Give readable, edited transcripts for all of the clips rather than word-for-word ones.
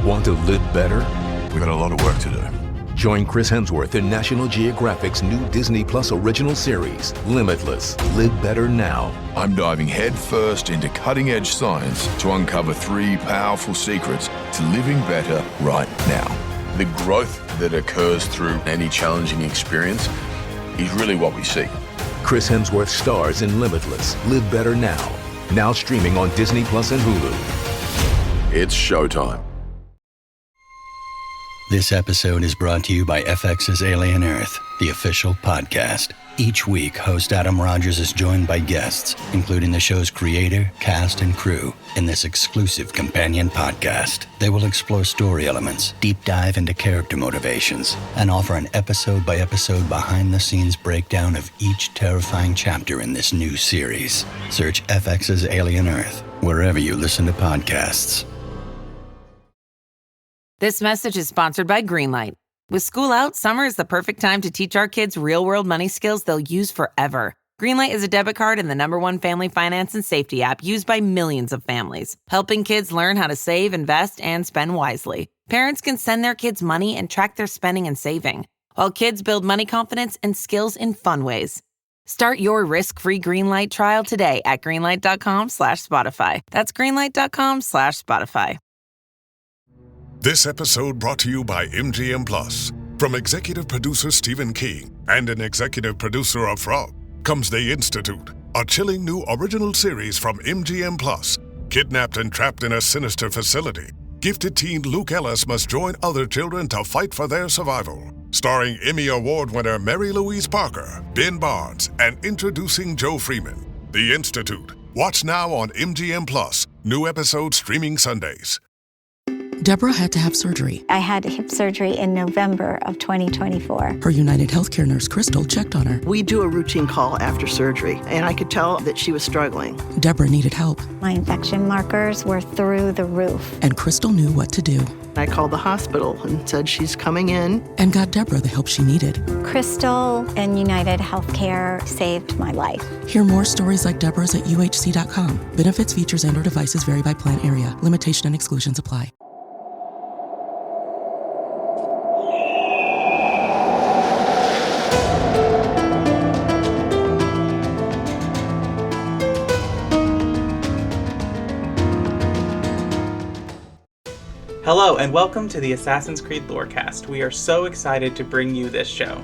Want to live better? We've got a lot of work to do. Join Chris Hemsworth in National Geographic's new Disney Plus original series, Limitless. Live better now. I'm diving headfirst into cutting-edge science to uncover 3 powerful secrets to living better right now. The growth that occurs through any challenging experience is really what we seek. Chris Hemsworth stars in Limitless. Live better now. Now streaming on Disney Plus and Hulu. It's showtime. This episode is brought to you by FX's Alien Earth, the official podcast. Each week, host Adam Rogers is joined by guests, including the show's creator, cast, and crew, in this exclusive companion podcast. They will explore story elements, deep dive into character motivations, and offer an episode-by-episode behind-the-scenes breakdown of each terrifying chapter in this new series. Search FX's Alien Earth wherever you listen to podcasts. This message is sponsored by Greenlight. With school out, summer is the perfect time to teach our kids real-world money skills they'll use forever. Greenlight is a debit card and the #1 family finance and safety app used by millions of families, helping kids learn how to save, invest, and spend wisely. Parents can send their kids money and track their spending and saving, while kids build money confidence and skills in fun ways. Start your risk-free Greenlight trial today at greenlight.com/Spotify. That's greenlight.com/Spotify. This episode brought to you by MGM Plus. From executive producer Stephen King and an executive producer of Frog comes The Institute, a chilling new original series from MGM Plus. Kidnapped and trapped in a sinister facility, gifted teen Luke Ellis must join other children to fight for their survival. Starring Emmy Award winner Mary Louise Parker, Ben Barnes, and introducing Joe Freeman. The Institute. Watch now on MGM Plus. New episodes streaming Sundays. Deborah had to have surgery. I had hip surgery in November of 2024. Her United Healthcare nurse, Crystal, checked on her. We do a routine call after surgery, and I could tell that she was struggling. Deborah needed help. My infection markers were through the roof. And Crystal knew what to do. I called the hospital and said she's coming in. And got Deborah the help she needed. Crystal and United Healthcare saved my life. Hear more stories like Deborah's at uhc.com. Benefits, features, and/or devices vary by plan area. Limitation and exclusions apply. Hello, and welcome to the Assassin's Creed Lorecast. We are so excited to bring you this show.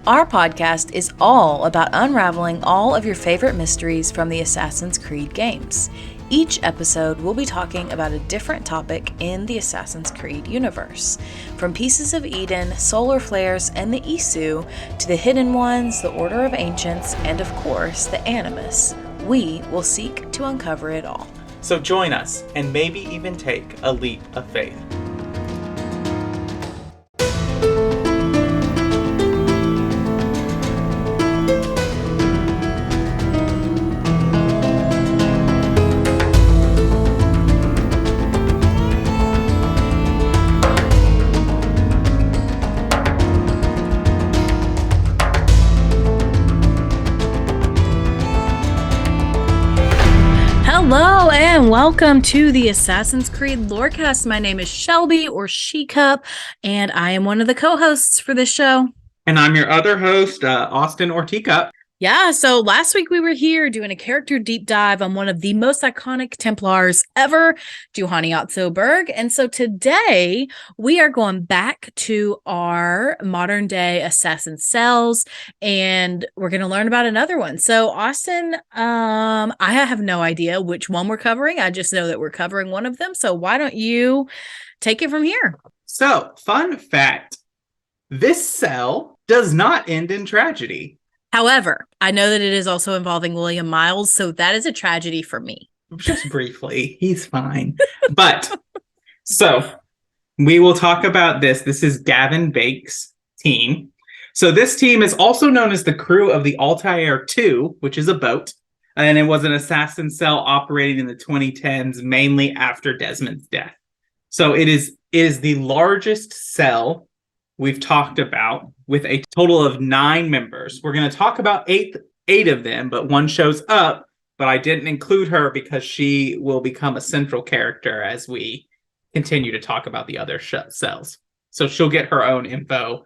Our podcast is all about unraveling all of your favorite mysteries from the Assassin's Creed games. Each episode, we'll be talking about a different topic in the Assassin's Creed universe. From Pieces of Eden, solar flares, and the Isu, to the Hidden Ones, the Order of Ancients, and of course, the Animus, we will seek to uncover it all. So join us, and maybe even take a leap of faith. Hello and welcome to the Assassin's Creed Lorecast. My name is Shelby, or She-Cup, and I am one of the co-hosts for this show. And I'm your other host, Austin or Teacup. Yeah, so last week we were here doing a character deep dive on one of the most iconic Templars ever, Juhani Otzoberg. And so today we are going back to our modern day assassin cells, and we're going to learn about another one. So Austin, I have no idea which one we're covering. I just know that we're covering one of them. So why don't you take it from here? So, fun fact, this cell does not end in tragedy. However, I know that it is also involving William Miles, so that is a tragedy for me. Just briefly, he's fine. But, so, we will talk about this. This is Gavin Banks' team. So this team is also known as the crew of the Altair 2, which is a boat. And it was an assassin cell operating in the 2010s, mainly after Desmond's death. So it is the largest cell we've talked about, with a total of 9 members. We're going to talk about eight of them, but one shows up, but I didn't include her because she will become a central character as we continue to talk about the other cells. So she'll get her own info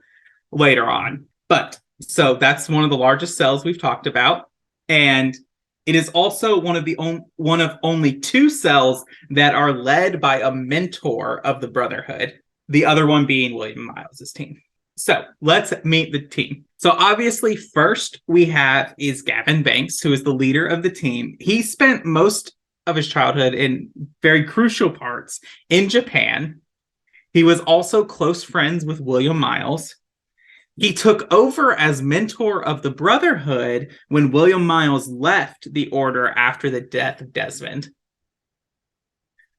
later on. But so that's one of the largest cells we've talked about. And it is also one of only 2 cells that are led by a mentor of the Brotherhood, the other one being William Miles' team. So let's meet the team. So obviously, first we have is Gavin Banks, who is the leader of the team. He spent most of his childhood in very crucial parts in Japan. He was also close friends with William Miles. He took over as mentor of the Brotherhood when William Miles left the Order after the death of Desmond.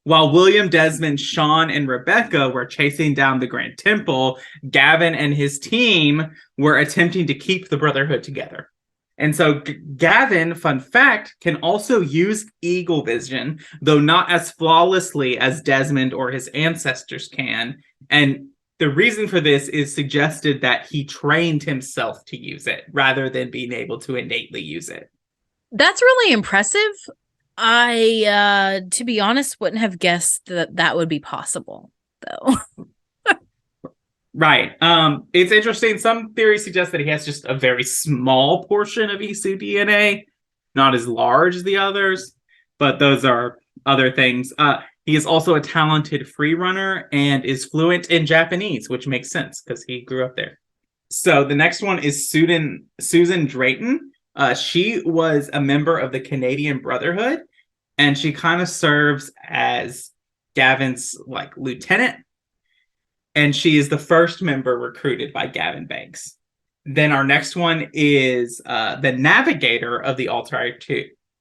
While William, Desmond, Sean, and Rebecca were chasing down the Grand Temple, Gavin and his team were attempting to keep the Brotherhood together. And so Gavin, fun fact, can also use eagle vision, though not as flawlessly as Desmond or his ancestors can. And the reason for this is suggested that he trained himself to use it rather than being able to innately use it. That's really impressive. I, to be honest, wouldn't have guessed that would be possible, though. Right. It's interesting. Some theories suggest that he has just a very small portion of Isu DNA, not as large as the others, but those are other things. He is also a talented free runner and is fluent in Japanese, which makes sense because he grew up there. So the next one is Susan Drayton. She was a member of the Canadian Brotherhood, and she kind of serves as Gavin's lieutenant. And she is the first member recruited by Gavin Banks. Then our next one is the navigator of the Altair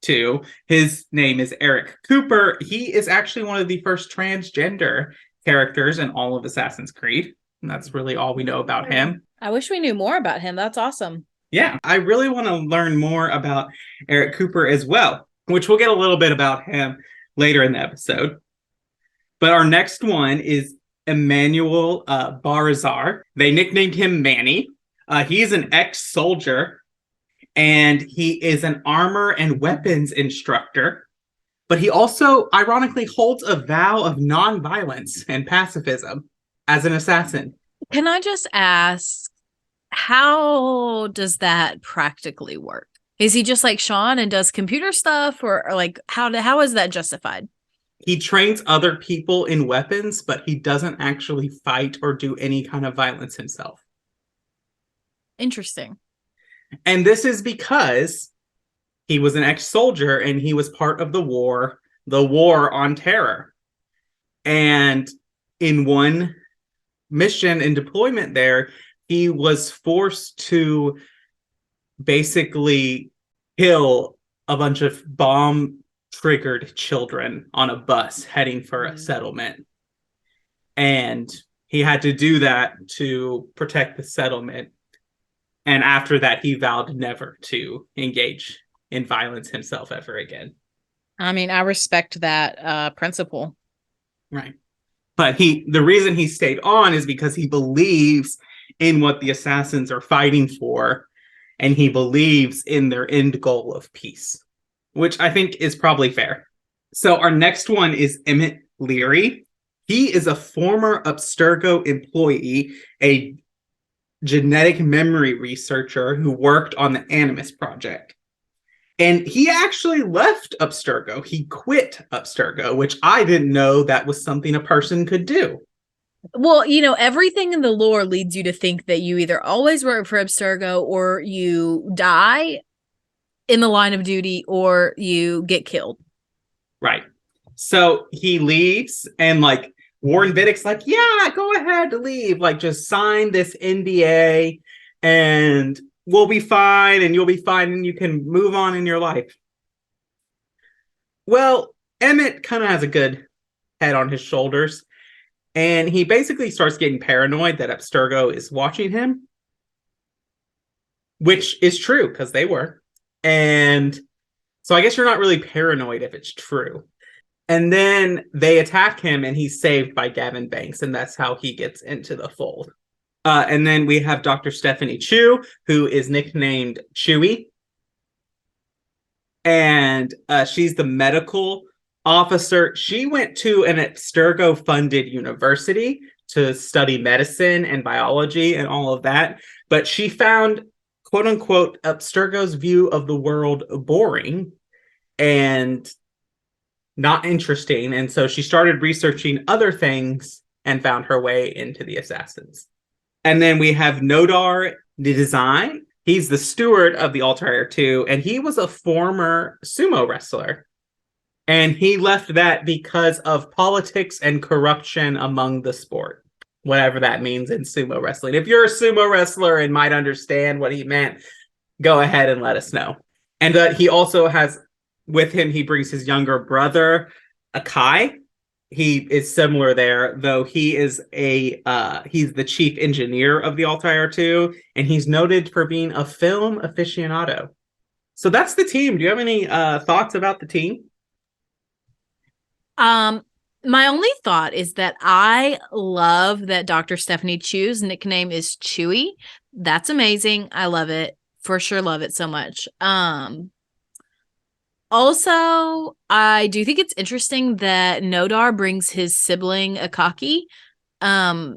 2. His name is Eric Cooper. He is actually one of the first transgender characters in all of Assassin's Creed. And that's really all we know about him. I wish we knew more about him. That's awesome. Yeah, I really want to learn more about Eric Cooper as well, which we'll get a little bit about him later in the episode. But our next one is Emmanuel Barraza. They nicknamed him Manny. He's an ex-soldier, and he is an armor and weapons instructor. But he also, ironically, holds a vow of non-violence and pacifism as an assassin. Can I just ask, how does that practically work? Is he just like Sean and does computer stuff, or like how is that justified? He trains other people in weapons, but he doesn't actually fight or do any kind of violence himself. Interesting. And this is because he was an ex-soldier and he was part of the war on terror. And in one mission and deployment there, he was forced to basically kill a bunch of bomb-triggered children on a bus heading for a settlement. And he had to do that to protect the settlement. And after that, he vowed never to engage in violence himself ever again. I mean, I respect that principle. Right. But the reason he stayed on is because he believes in what the assassins are fighting for, and he believes in their end goal of peace, which I think is probably fair. So our next one is Emmet Leary. He is a former Abstergo employee, a genetic memory researcher who worked on the Animus Project. And he actually left Abstergo. He quit Abstergo, which I didn't know that was something a person could do. Well, everything in the lore leads you to think that you either always work for Abstergo or you die in the line of duty or you get killed. Right. So he leaves and Warren Vidick's yeah, go ahead to leave. Just sign this NDA and we'll be fine and you'll be fine and you can move on in your life. Well, Emmet kind of has a good head on his shoulders. And he basically starts getting paranoid that Abstergo is watching him. Which is true, because they were. And so I guess you're not really paranoid if it's true. And then they attack him and he's saved by Gavin Banks. And that's how he gets into the fold. And then we have Dr. Stephanie Chu, who is nicknamed Chewie. And she's the medical officer. She went to an Abstergo-funded university to study medicine and biology and all of that. But she found, quote unquote, Abstergo's view of the world boring and not interesting. And so she started researching other things and found her way into the assassins. And then we have Nodar Nidizine. He's the steward of the Altair 2, and he was a former sumo wrestler. And he left that because of politics and corruption among the sport, whatever that means in sumo wrestling. If you're a sumo wrestler and might understand what he meant, go ahead and let us know. And he also has, with him, he brings his younger brother, Akaki. He is similar there, though he is he's the chief engineer of the Altair 2, and he's noted for being a film aficionado. So that's the team. Do you have any thoughts about the team? My only thought is that I love that Dr. Stephanie Chu's nickname is Chewy. That's amazing. I love it. For sure love it so much. Also, I do think it's interesting that Nodar brings his sibling Akaki. I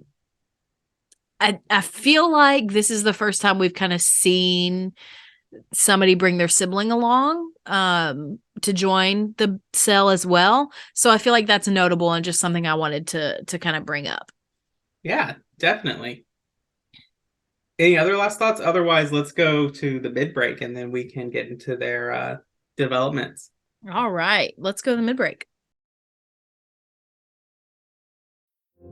feel like this is the first time we've kind of seen somebody bring their sibling along to join the cell as well. So I feel like that's notable and just something I wanted to kind of bring up. Yeah, definitely. Any other last thoughts? Otherwise, let's go to the mid break and then we can get into their developments. All right, let's go to the mid break.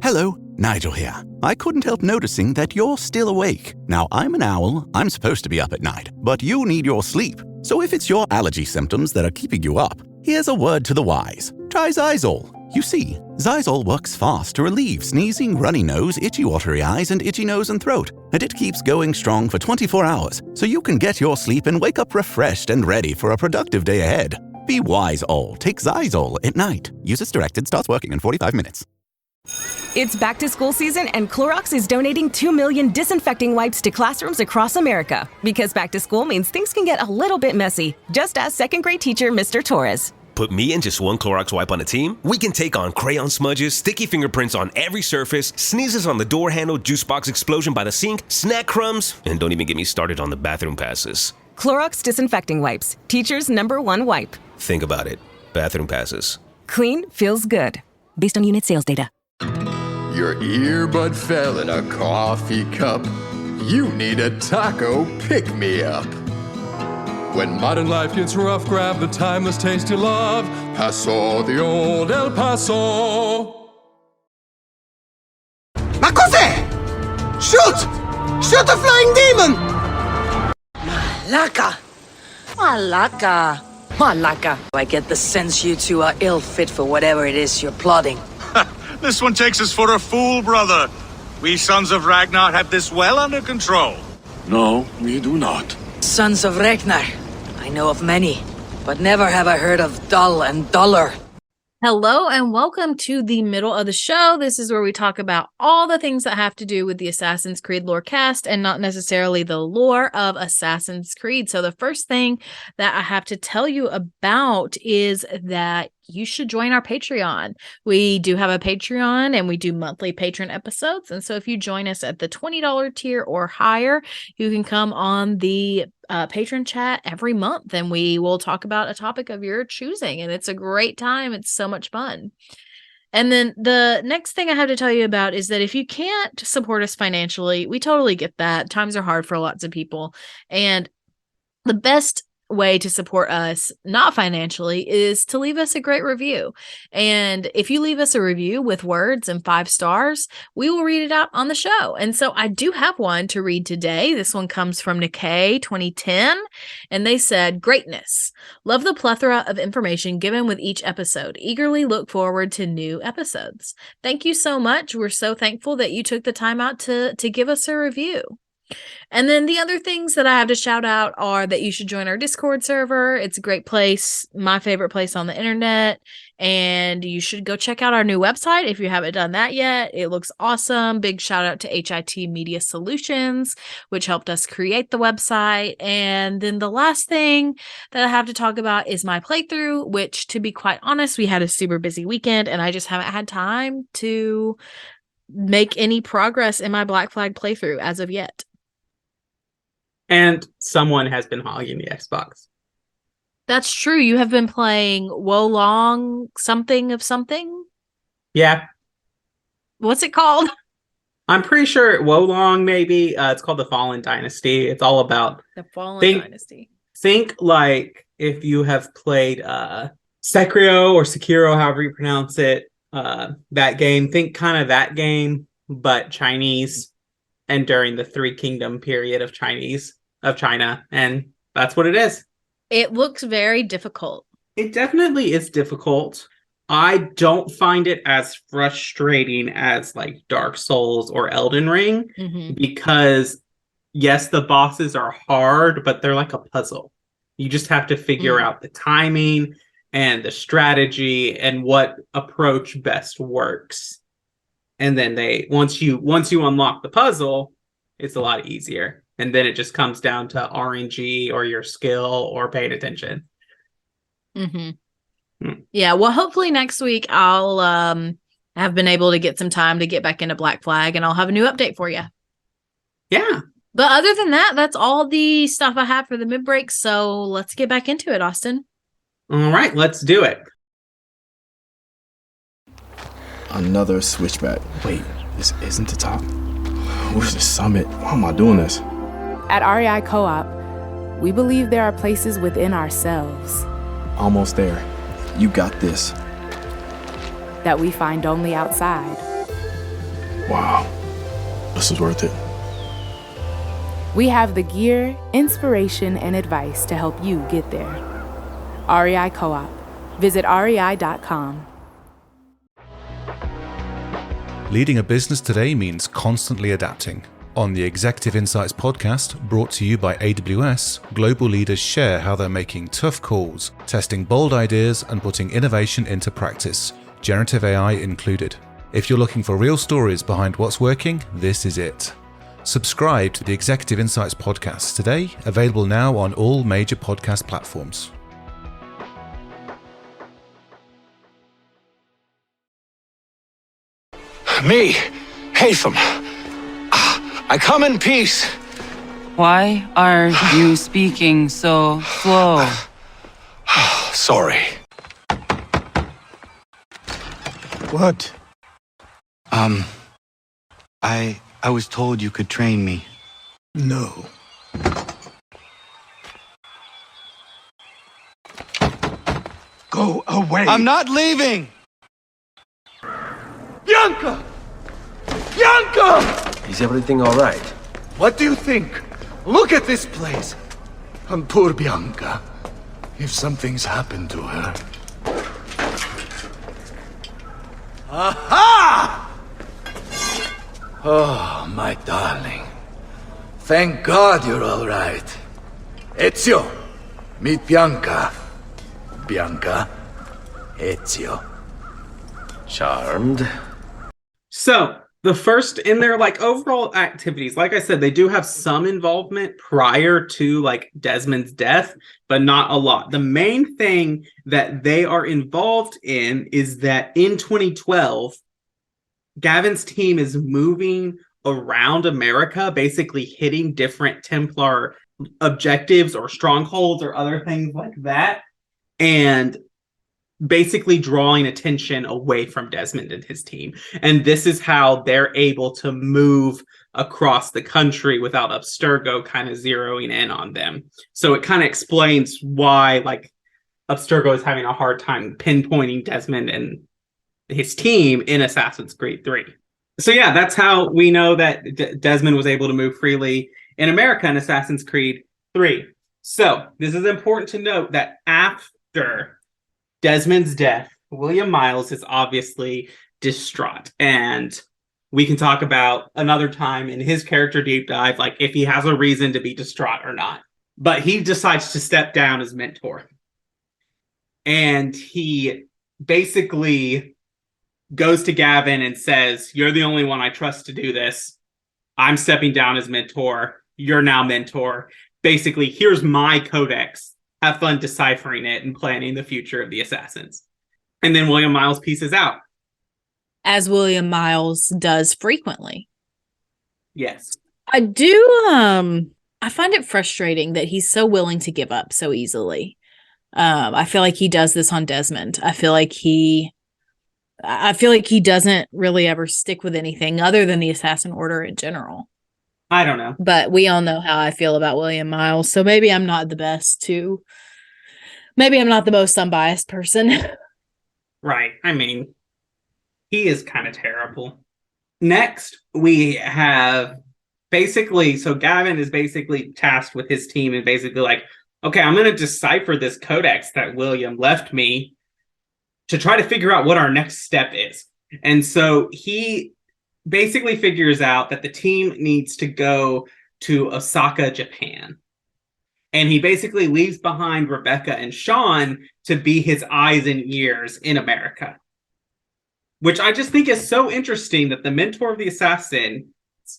Hello, Nigel here. I couldn't help noticing that you're still awake. Now, I'm an owl. I'm supposed to be up at night, but you need your sleep. So if it's your allergy symptoms that are keeping you up, here's a word to the wise. Try Xyzal. You see, Xyzal works fast to relieve sneezing, runny nose, itchy watery eyes, and itchy nose and throat. And it keeps going strong for 24 hours, so you can get your sleep and wake up refreshed and ready for a productive day ahead. Be wise, all. Take Xyzal at night. Use as directed. Starts working in 45 minutes. It's back to school season, and Clorox is donating 2 million disinfecting wipes to classrooms across America. Because back to school means things can get a little bit messy. Just ask second grade teacher Mr. Torres. Put me and just one Clorox wipe on a team, we can take on crayon smudges, sticky fingerprints on every surface, sneezes on the door handle, juice box explosion by the sink, snack crumbs, and don't even get me started on the bathroom passes. Clorox disinfecting wipes, teacher's #1 wipe. Think about it. Bathroom passes. Clean feels good. Based on unit sales data. Your earbud fell in a coffee cup. You need a taco pick-me-up. When modern life gets rough, grab the timeless taste you love. Paso, the old El Paso. Ma cos'è? Shoot! Shoot a flying demon! Malaka! Malaka! Malaka! I get the sense you two are ill-fit for whatever it is you're plotting. This one takes us for a fool, brother. We sons of Ragnar have this well under control. No, we do not. Sons of Ragnar. I know of many, but never have I heard of Dull and Duller. Hello and welcome to the middle of the show. This is where we talk about all the things that have to do with the Assassin's Creed lore cast and not necessarily the lore of Assassin's Creed. So the first thing that I have to tell you about is that you should join our Patreon. We do have a Patreon and we do monthly patron episodes. And so if you join us at the $20 tier or higher, you can come on the patron chat every month and we will talk about a topic of your choosing. And it's a great time. It's so much fun. And then the next thing I have to tell you about is that if you can't support us financially, we totally get that. Times are hard for lots of people. And the best way to support us, not financially, is to leave us a great review. And if you leave us a review with words and 5 stars, we will read it out on the show. And so I do have one to read today. This one comes from Nikkei 2010, and they said, "Greatness. Love the plethora of information given with each episode. Eagerly look forward to new episodes." Thank you so much. We're so thankful that you took the time out to give us a review. And then the other things that I have to shout out are that you should join our Discord server. It's a great place, my favorite place on the internet. And you should go check out our new website if you haven't done that yet. It looks awesome. Big shout out to HIT Media Solutions, which helped us create the website. And then the last thing that I have to talk about is my playthrough, which, to be quite honest, we had a super busy weekend and I just haven't had time to make any progress in my Black Flag playthrough as of yet. And someone has been hogging the Xbox. That's true. You have been playing Wolong something of something? Yeah. What's it called? I'm pretty sure Wolong, maybe. It's called the Fallen Dynasty. It's all about the Fallen Dynasty. Think like if you have played Sekiro or Sekiro, however you pronounce it, that game. Think kind of that game, but Chinese, and during the Three Kingdom period of China, and that's what it is. It looks very difficult. It definitely is difficult. I don't find it as frustrating as like Dark Souls or Elden Ring, because yes, the bosses are hard, but they're like a puzzle. You just have to figure out the timing and the strategy and what approach best works. And then once you unlock the puzzle, it's a lot easier. And then it just comes down to RNG or your skill or paying attention. Yeah, well, hopefully next week I'll have been able to get some time to get back into Black Flag and I'll have a new update for you. Yeah. But other than that, that's all the stuff I have for the mid-break. So let's get back into it, Austin. All right, let's do it. Another switchback. Wait, this isn't the top. Where's the summit? Why am I doing this? At REI Co-op, we believe there are places within ourselves Almost there. You got this. that we find only outside. Wow. This is worth it. We have the gear, inspiration, and advice to help you get there. REI Co-op. Visit rei.com. Leading a business today means constantly adapting. On the Executive Insights podcast, brought to you by AWS, global leaders share how they're making tough calls, testing bold ideas, and putting innovation into practice, generative AI included. If you're looking for real stories behind what's working, this is it. Subscribe to the Executive Insights podcast today, available now on all major podcast platforms. Me, Haytham. I come in peace. Why are you speaking so slow? Sorry. What? I was told you could train me. No. Go away. I'm not leaving! Bianca! Bianca! Is everything all right? What do you think? Look at this place. And poor Bianca. If something's happened to her. Aha! Oh, my darling. Thank God you're all right. Ezio, meet Bianca. Bianca, Ezio. Charmed. So, the first in their like overall activities, like I said, they do have some involvement prior to like Desmond's death, but not a lot. The main thing that they are involved in is that in 2012, Gavin's team is moving around America, basically hitting different Templar objectives or strongholds or other things like that, and basically drawing attention away from Desmond and his team. And this is how they're able to move across the country without Abstergo kind of zeroing in on them. So it kind of explains why like Abstergo is having a hard time pinpointing Desmond and his team in Assassin's Creed 3. So yeah, that's how we know that Desmond was able to move freely in America in Assassin's Creed 3. So this is important to note that after Desmond's death, William Miles is obviously distraught, and we can talk about another time in his character deep dive, like if he has a reason to be distraught or not. But he decides to step down as mentor. And he basically goes to Gavin and says, "You're the only one I trust to do this. I'm stepping down as mentor. You're now mentor. Basically, here's my codex. Have fun deciphering it and planning the future of the assassins." And then William Miles pieces out. As William Miles does frequently. Yes. I do, I find it frustrating that he's so willing to give up so easily. I feel like he does this on Desmond. I feel like he doesn't really ever stick with anything other than the Assassin Order in general. I don't know. But we all know how I feel about William Miles, so maybe I'm not the most unbiased person. Right. I mean, he is kind of terrible. Next, we have so Gavin is basically tasked with his team and basically like, okay, I'm going to decipher this codex that William left me to try to figure out what our next step is. And so he basically figures out that the team needs to go to Osaka, Japan. And he basically leaves behind Rebecca and Sean to be his eyes and ears in America. Which I just think is so interesting that the mentor of the assassin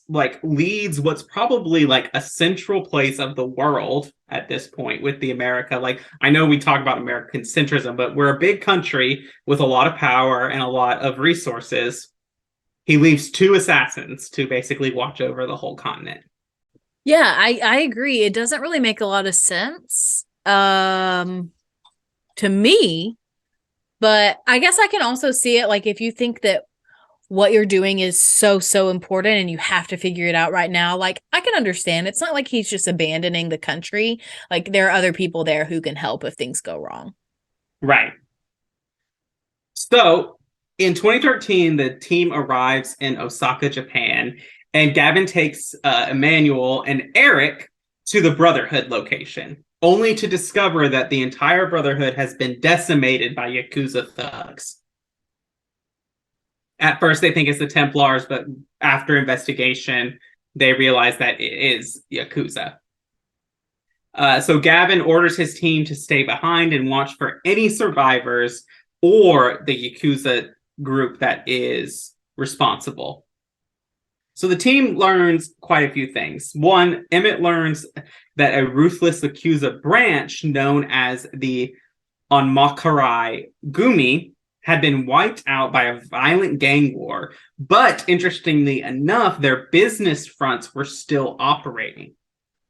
like leads what's probably like a central place of the world at this point with the America. Like, I know we talk about American centrism, but we're a big country with a lot of power and a lot of resources. He leaves 2 assassins to basically watch over the whole continent. Yeah, I agree. It doesn't really make a lot of sense to me, but I guess I can also see it like if you think that what you're doing is so important and you have to figure it out right now, like I can understand. It's not like he's just abandoning the country. Like there are other people there who can help if things go wrong. Right. So in 2013, the team arrives in Osaka, Japan, and Gavin takes Emmanuel and Eric to the Brotherhood location, only to discover that the entire Brotherhood has been decimated by Yakuza thugs. At first, they think it's the Templars, but after investigation, they realize that it is Yakuza. So Gavin orders his team to stay behind and watch for any survivors or the Yakuza group that is responsible. So the team learns quite a few things. One, Emmet learns that a ruthless Yakuza branch known as the Onmakarai Gumi had been wiped out by a violent gang war, but interestingly enough, their business fronts were still operating.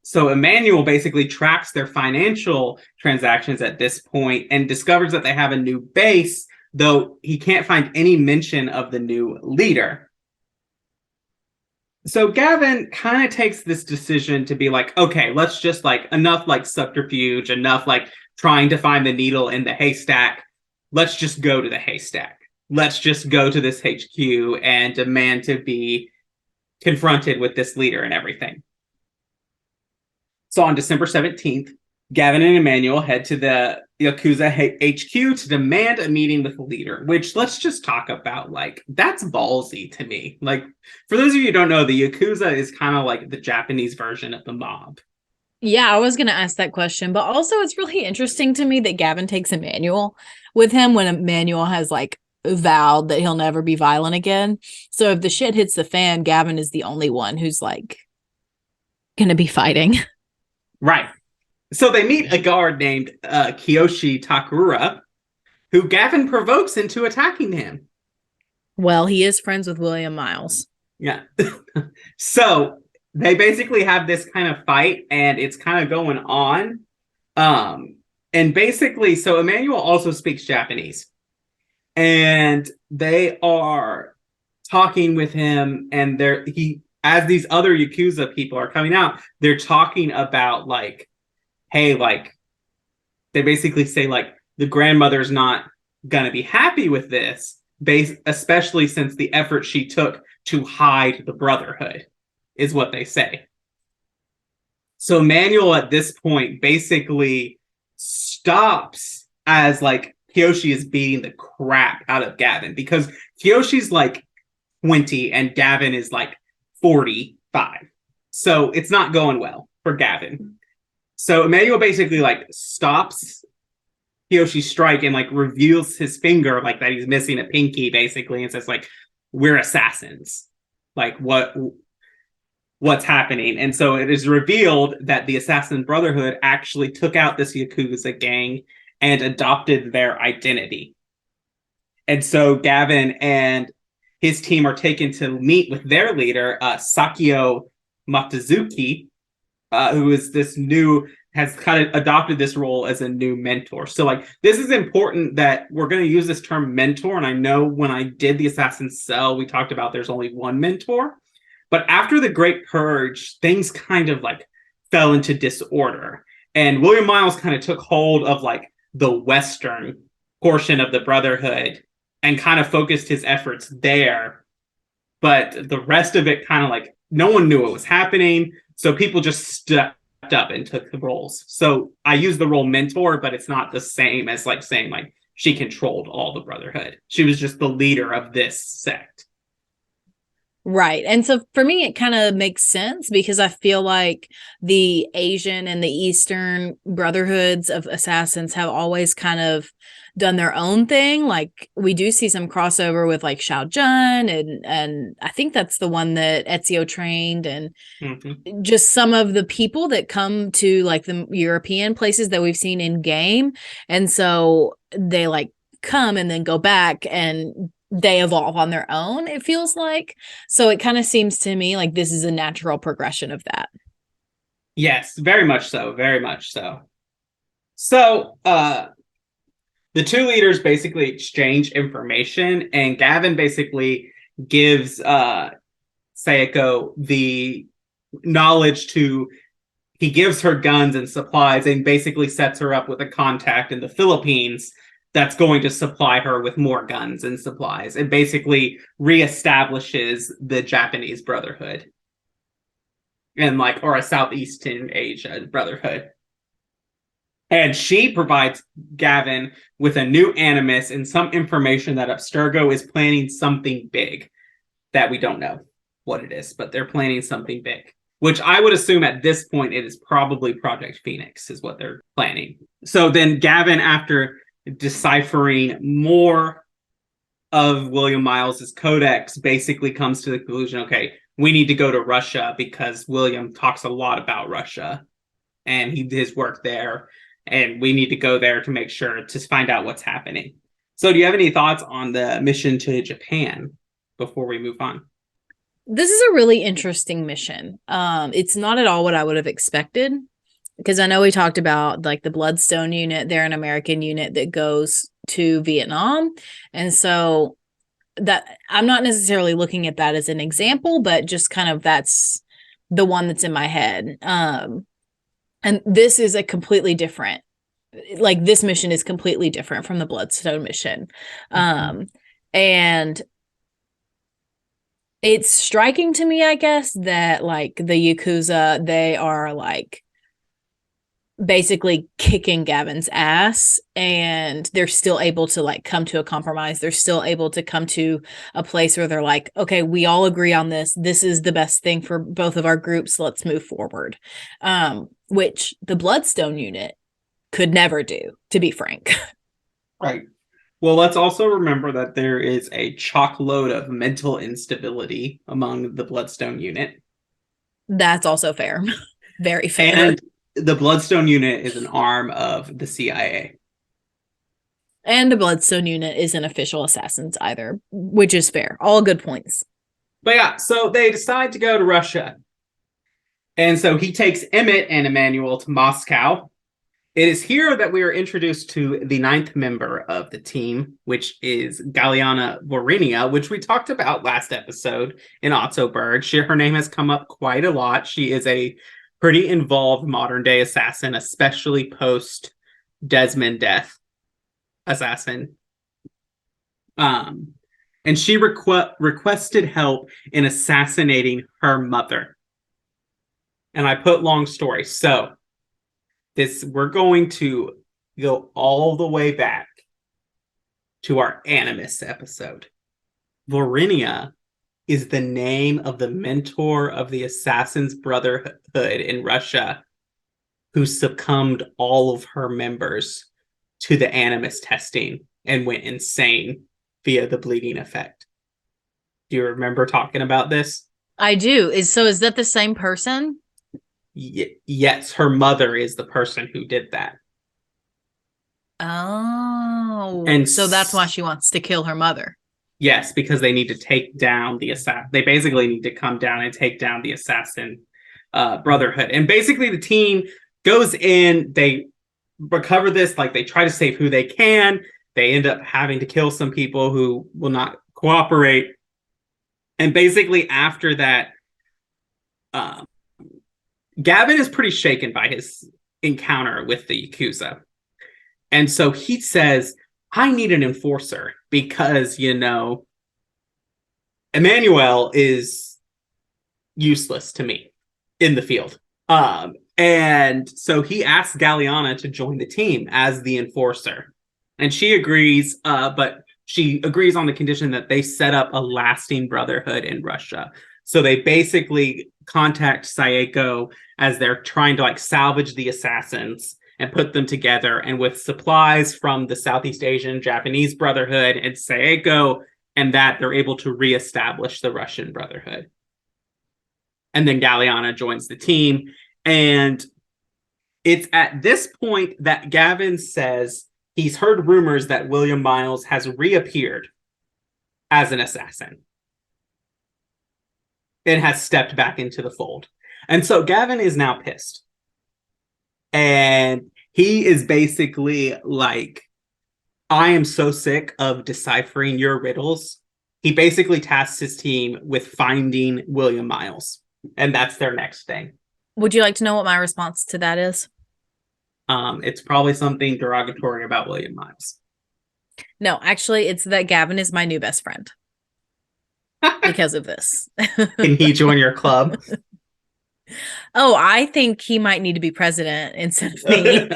So Emmanuel basically tracks their financial transactions at this point and discovers that they have a new base, though he can't find any mention of the new leader. So Gavin kind of takes this decision to be like, okay, let's just like enough like subterfuge, enough like trying to find the needle in the haystack. Let's just go to the haystack. Let's just go to this HQ and demand to be confronted with this leader and everything. So on December 17th, Gavin and Emmanuel head to the Yakuza HQ to demand a meeting with the leader, which let's just talk about, like, that's ballsy to me. Like, for those of you who don't know, the Yakuza is kind of like the Japanese version of the mob. Yeah, I was going to ask that question, but also it's really interesting to me that Gavin takes Emmanuel with him when Emmanuel has like vowed that he'll never be violent again. So if the shit hits the fan, Gavin is the only one who's like going to be fighting. Right. So they meet a guard named Kiyoshi Takura, who Gavin provokes into attacking him. Well, he is friends with William Miles. Yeah. So they basically have this kind of fight, and it's kind of going on. And basically, so Emmanuel also speaks Japanese. And they are talking with him, and as these other Yakuza people are coming out, they're talking about, like, hey, like, they basically say, like, the grandmother's not going to be happy with this, especially since the effort she took to hide the Brotherhood, is what they say. So Emmanuel at this point basically stops as, like, Kiyoshi is beating the crap out of Gavin, because Kiyoshi's like 20 and Gavin is like 45. So it's not going well for Gavin. So Emmanuel basically like stops Kiyoshi's strike and like reveals his finger, like that he's missing a pinky basically, and says like, we're assassins. Like what's happening? And so it is revealed that the Assassin Brotherhood actually took out this Yakuza gang and adopted their identity. And so Gavin and his team are taken to meet with their leader, Sakio Matazuki, who is has kind of adopted this role as a new mentor. So like, this is important that we're going to use this term mentor. And I know when I did the Assassin's Cell, we talked about there's only one mentor. But after the Great Purge, things kind of like fell into disorder. And William Miles kind of took hold of like the Western portion of the Brotherhood and kind of focused his efforts there. But the rest of it kind of like, no one knew what was happening. So people just stepped up and took the roles. So I use the role mentor, but it's not the same as like saying like she controlled all the Brotherhood. She was just the leader of this sect. Right. And so for me, it kind of makes sense because I feel like the Asian and the Eastern brotherhoods of assassins have always kind of done their own thing. Like we do see some crossover with like Shao Jun and I think that's the one that Ezio trained, and just some of the people that come to like the European places that we've seen in game. And so they like come and then go back and they evolve on their own, it feels like. So it kind of seems to me like this is a natural progression of that. Yes, very much so. Very much so. So, the two leaders basically exchange information, and Gavin basically gives Sayako the knowledge he gives her guns and supplies and basically sets her up with a contact in the Philippines that's going to supply her with more guns and supplies, and basically reestablishes the Japanese Brotherhood and or a Southeastern Asia Brotherhood. And she provides Gavin with a new animus and some information that Abstergo is planning something big that we don't know what it is, but they're planning something big, which I would assume at this point it is probably Project Phoenix is what they're planning. So then Gavin, after deciphering more of William Miles's codex, basically comes to the conclusion, okay, we need to go to Russia because William talks a lot about Russia and his work there. And we need to go there to make sure to find out what's happening. So do you have any thoughts on the mission to Japan before we move on? This is a really interesting mission. It's not at all what I would have expected, because I know we talked about like the Bloodstone unit. They're an American unit that goes to Vietnam. And so that I'm not necessarily looking at that as an example, but just kind of that's the one that's in my head. And this is a completely different, like this mission is completely different from the Bloodstone mission. And it's striking to me, I guess, that like the Yakuza, they are like basically kicking Gavin's ass and they're still able to like come to a compromise. They're still able to come to a place where they're like, okay, we all agree on this. This is the best thing for both of our groups. Let's move forward. Which the Bloodstone unit could never do, to be frank. Right. Well, let's also remember that there is a chock load of mental instability among the Bloodstone unit. That's also fair. Very fair. And the Bloodstone unit is an arm of the CIA. And the Bloodstone unit isn't official assassins either, which is fair. All good points. But yeah, so they decide to go to Russia. And so he takes Emmet and Emmanuel to Moscow. It is here that we are introduced to the 9th member of the team, which is Galiana Vorinia, which we talked about last episode in Ottoberg. Her name has come up quite a lot. She is a pretty involved modern-day assassin, especially post-Desmond death assassin. And she requested help in assassinating her mother. And I put long story. So we're going to go all the way back to our Animus episode. Vorinia is the name of the mentor of the Assassin's Brotherhood in Russia who succumbed all of her members to the animus testing and went insane via the bleeding effect. Do you remember talking about this? I do. Is that the same person? Yes, her mother is the person who did that. Oh. And so that's why she wants to kill her mother. Yes, because they need to take down the assassin. They basically need to come down and take down the assassin brotherhood. And basically the team goes in, they recover this, like they try to save who they can. They end up having to kill some people who will not cooperate. And basically after that, Gavin is pretty shaken by his encounter with the Yakuza. And so he says, I need an enforcer because, Emmanuel is useless to me in the field. And so he asks Galiana to join the team as the enforcer. And she agrees, but she agrees on the condition that they set up a lasting brotherhood in Russia. So they basically contact Saeko as they're trying to salvage the assassins and put them together. And with supplies from the Southeast Asian Japanese Brotherhood and Saeko, and that they're able to reestablish the Russian Brotherhood. And then Galiana joins the team. And it's at this point that Gavin says he's heard rumors that William Miles has reappeared as an assassin and has stepped back into the fold. And so Gavin is now pissed. And he is basically like, I am so sick of deciphering your riddles. He basically tasks his team with finding William Miles. And that's their next thing. Would you like to know what my response to that is? It's probably something derogatory about William Miles. No, actually, it's that Gavin is my new best friend. Because of this. Can he join your club? Oh, I think he might need to be president instead of me.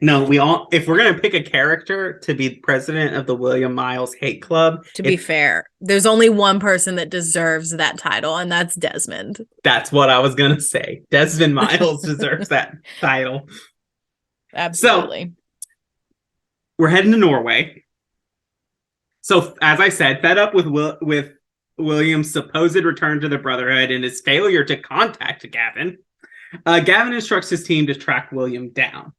No, if we're going to pick a character to be president of the William Miles Hate Club. To be fair, there's only one person that deserves that title, and that's Desmond. That's what I was going to say. Desmond Miles deserves that title. Absolutely. So, we're heading to Norway. So, as I said, fed up with William's supposed return to the Brotherhood and his failure to contact Gavin, Gavin instructs his team to track William down.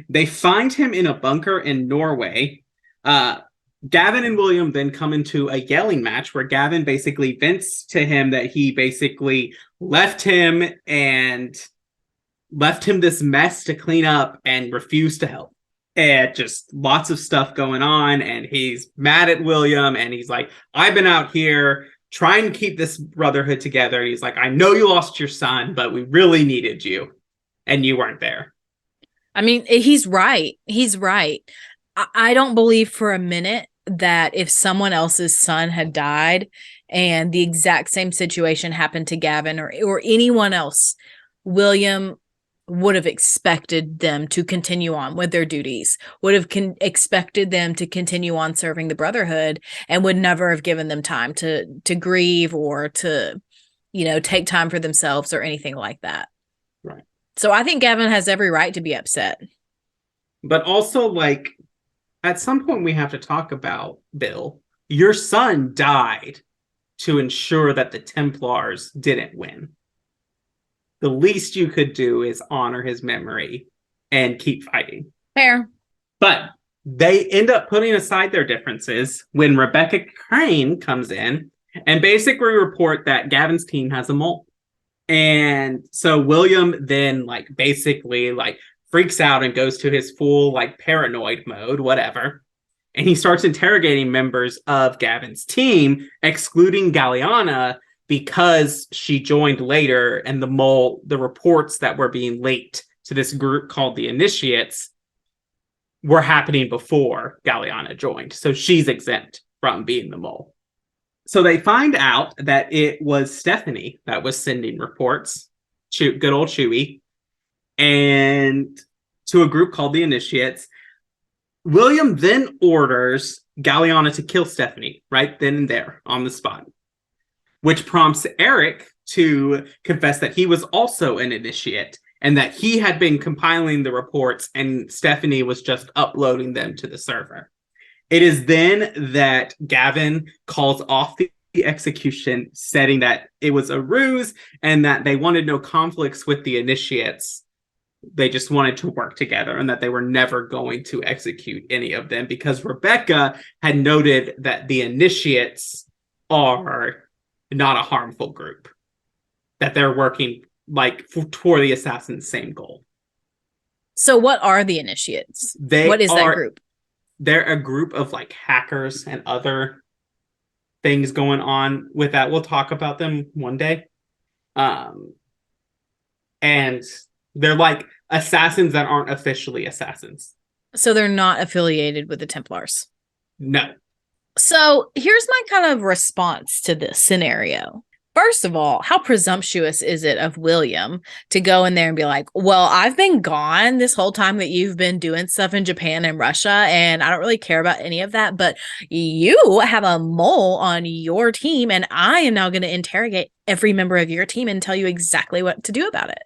They find him in a bunker in Norway. Gavin and William then come into a yelling match where Gavin basically vents to him that he basically left him this mess to clean up and refused to help. And just lots of stuff going on. And he's mad at William. And he's like, I've been out here trying to keep this brotherhood together. He's like, I know you lost your son, but we really needed you. And you weren't there. I mean, he's right. He's right. I don't believe for a minute that if someone else's son had died and the exact same situation happened to Gavin or anyone else, William would have expected them to continue on with their duties, would have expected them to continue on serving the Brotherhood, and would never have given them time to grieve or to, take time for themselves or anything like that. Right. So I think Gavin has every right to be upset. But also, at some point we have to talk about, Bill, your son died to ensure that the Templars didn't win. The least you could do is honor his memory and keep fighting. Fair. But they end up putting aside their differences when Rebecca Crane comes in and basically report that Gavin's team has a mole. And so William then basically freaks out and goes to his full paranoid mode, whatever. And he starts interrogating members of Gavin's team, excluding Galiana, because she joined later, and the reports that were being leaked to this group called the Initiates were happening before Galiana joined. So she's exempt from being the mole. So they find out that it was Stephanie that was sending reports, good old Chewie, and to a group called the Initiates. William then orders Galiana to kill Stephanie right then and there on the spot. which prompts Eric to confess that he was also an initiate and that he had been compiling the reports and Stephanie was just uploading them to the server. It is then that Gavin calls off the execution, stating that it was a ruse and that they wanted no conflicts with the initiates. They just wanted to work together and that they were never going to execute any of them because Rebecca had noted that the initiates are not a harmful group, that they're working toward the assassin's same goal. So what are the initiates? What is that group? They're a group of hackers and other things going on with that. We'll talk about them one day. And they're assassins that aren't officially assassins. So they're not affiliated with the Templars? No. So here's my kind of response to this scenario. First of all, how presumptuous is it of William to go in there and be like, well, I've been gone this whole time that you've been doing stuff in Japan and Russia, and I don't really care about any of that, but you have a mole on your team, and I am now going to interrogate every member of your team and tell you exactly what to do about it.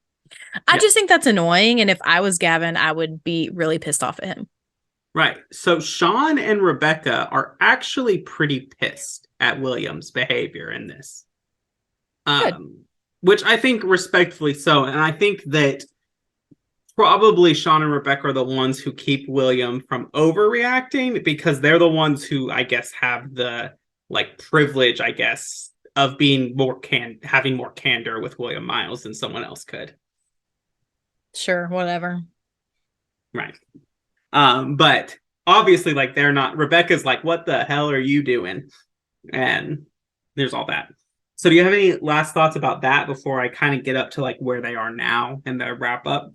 I just think that's annoying, and if I was Gavin, I would be really pissed off at him. Right. So Sean and Rebecca are actually pretty pissed at William's behavior in this. Which I think respectfully so. And I think that probably Sean and Rebecca are the ones who keep William from overreacting because they're the ones who, I guess, have the privilege, I guess, of being having more candor with William Miles than someone else could. Sure, whatever. Right. But obviously, they're not. Rebecca's what the hell are you doing? And there's all that. So do you have any last thoughts about that before I kind of get up to where they are now and the wrap up?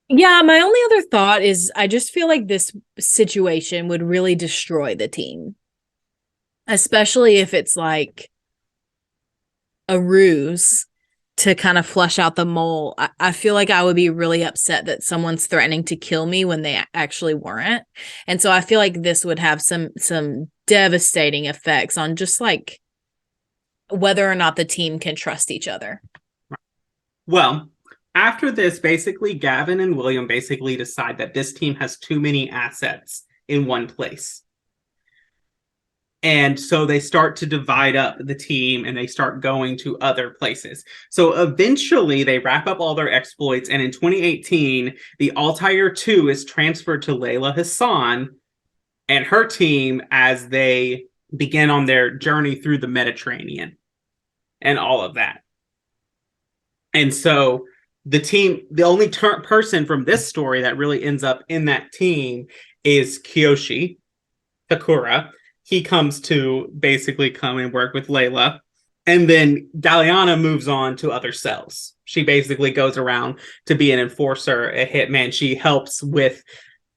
Yeah, my only other thought is I just feel like this situation would really destroy the team. Especially if it's a ruse to kind of flush out the mole. I feel like I would be really upset that someone's threatening to kill me when they actually weren't. And so I feel like this would have some devastating effects on just whether or not the team can trust each other. Well, after this, basically, Gavin and William basically decide that this team has too many assets in one place. And so they start to divide up the team and they start going to other places. So eventually they wrap up all their exploits. And in 2018, the Altair 2 is transferred to Layla Hassan and her team as they begin on their journey through the Mediterranean and all of that. And so the team, the only person from this story that really ends up in that team is Kiyoshi Takura. He comes to basically come and work with Layla. And then Galliana moves on to other cells. She basically goes around to be an enforcer, a hitman. She helps with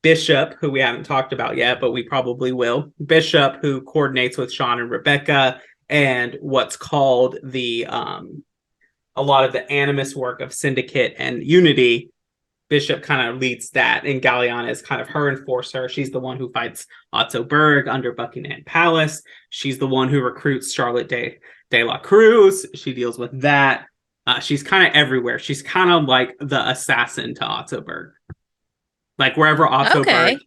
Bishop, who we haven't talked about yet, but we probably will. Bishop, who coordinates with Sean and Rebecca, and what's called the a lot of the animus work of Syndicate and Unity. Bishop kind of leads that, and Galliana is kind of her enforcer. She's the one who fights Otto Berg under Buckingham Palace. She's the one who recruits Charlotte de la Cruz. She deals with that. She's kind of everywhere. She's kind of like the assassin to Otto Berg. Wherever Otto Berg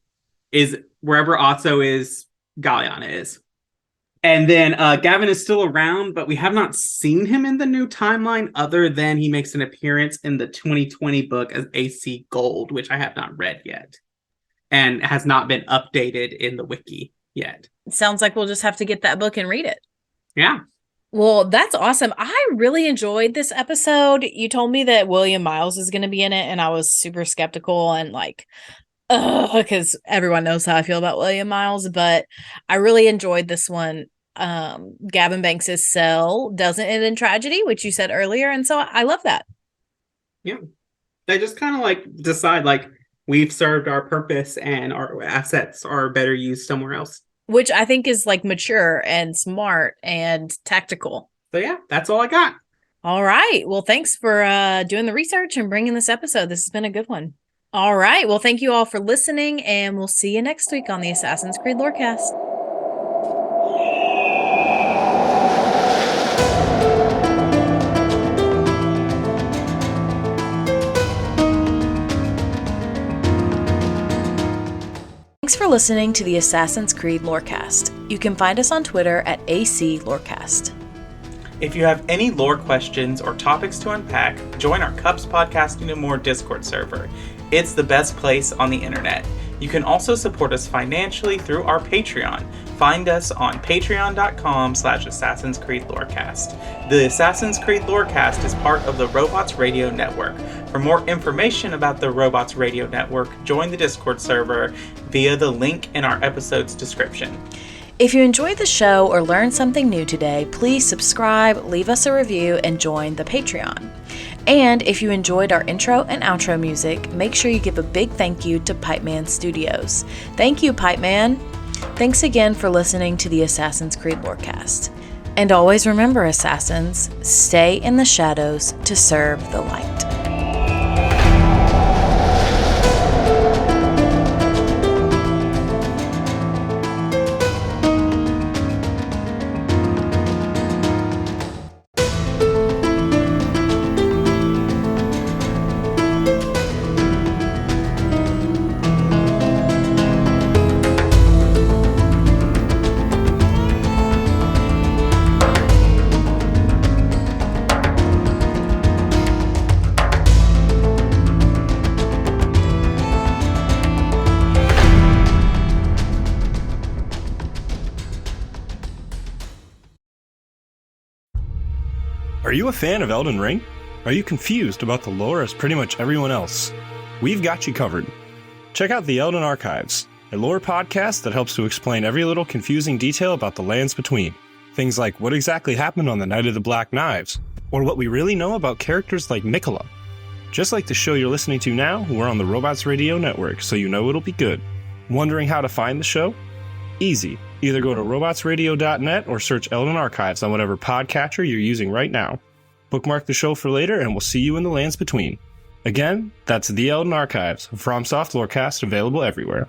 is, wherever Otto is, Galliana is. And then Gavin is still around, but we have not seen him in the new timeline other than he makes an appearance in the 2020 book as AC Gold, which I have not read yet and has not been updated in the wiki yet. Sounds like we'll just have to get that book and read it. Yeah. Well, that's awesome. I really enjoyed this episode. You told me that William Miles is going to be in it, and I was super skeptical and because everyone knows how I feel about William Miles, but I really enjoyed this one. Gavin Banks' cell doesn't end in tragedy, which you said earlier, and so I love that. Yeah. They just kind of decide we've served our purpose and our assets are better used somewhere else. Which I think is mature and smart and tactical. So yeah, that's all I got. All right. Well, thanks for doing the research and bringing this episode. This has been a good one. All right. Well, thank you all for listening, and we'll see you next week on the Assassin's Creed Lorecast. for listening to the Assassin's Creed Lorecast. You can find us on Twitter at AC Lorecast. If you have any lore questions or topics to unpack, join our Cups Podcasting and More Discord server. It's the best place on the internet. You can also support us financially through our Patreon. Find us on patreon.com/Assassin's Creed Lorecast. The Assassin's Creed Lorecast is part of the Robots Radio Network. For more information about the Robots Radio Network, join the Discord server via the link in our episode's description. If you enjoyed the show or learned something new today, please subscribe, leave us a review, and join the Patreon. And if you enjoyed our intro and outro music, make sure you give a big thank you to Pipeman Studios. Thank you, Pipeman. Thanks again for listening to the Assassin's Creed Lorecast. And always remember, Assassins, stay in the shadows to serve the light. Are you a fan of Elden Ring? Are you confused about the lore as pretty much everyone else? We've got you covered. Check out the Elden Archives, a lore podcast that helps to explain every little confusing detail about the lands between. Things like what exactly happened on the Night of the Black Knives, or what we really know about characters like Mikola. Just like the show you're listening to now, we're on the Robots Radio Network, so you know it'll be good. Wondering how to find the show? Easy. Either go to robotsradio.net or search Elden Archives on whatever podcatcher you're using right now. Bookmark the show for later, and we'll see you in the lands between. Again, that's the Elden Archives, a FromSoft Lorecast available everywhere.